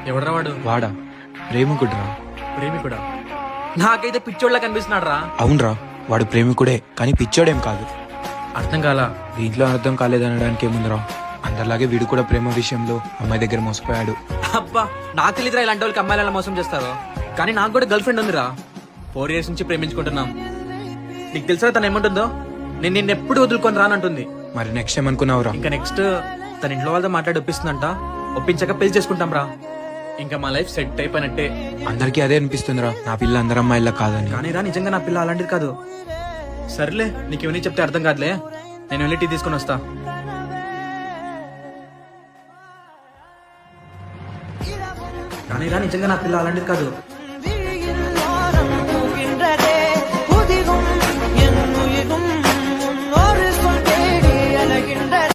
ఎవడరా వాడు? వాడా ప్రేమికుడురా. ప్రేమికుడా? నాకైతే పిచ్చోళ్ళ కనిపిస్తున్నాడు రా. అవునరా, వాడు ప్రేమికుడే కానీ పిచ్చోడేం కాదు. అర్థం కాలా? దీంట్లో అర్థం కాలేదనడానికి ఏముందిరా, అందరిలాగే వీడు కూడా ప్రేమ విషయంలో అమ్మాయి దగ్గర మోసపోయాడు. అబ్బా, నాకు తెలియదురా ఇలాంటి వాళ్ళకి అమ్మాయిలు ఎలా మోసం చేస్తారో. కానీ నాకు కూడా గర్ల్ ఫ్రెండ్ ఉందిరా. 4 years నుంచి ప్రేమించుకుంటున్నాం. నీకు తెలుసా తను ఏమంటుందో? నేను నిన్ను ఎప్పుడు వదులుకొని రానంటుంది. మరి నెక్స్ట్ ఏమనుకున్నావురా? ఇంకా నెక్స్ట్ తన ఇంట్లో వాళ్ళతో మాట్లాడి ఒప్పిస్తుందంట. ఒప్పించాక పెళ్లి చేసుకుంటాం రా. ఇంకా మా లైఫ్ సెట్ అయిపోయినట్టే. అందరికీ అదే అనిపిస్తుందిరా, నా పిల్ల అందరు అమ్మాయిలా కాదని. కానీ రా, నిజంగా నా పిల్ల అలాంటిది కాదు. సర్లే, నీకు ఇవన్నీ చెప్తే అర్థం కాదులే. నేను వెళ్ళి టీ తీసుకొని వస్తా. కానీ రా, నిజంగా నా పిల్ల అలాంటిది కాదు.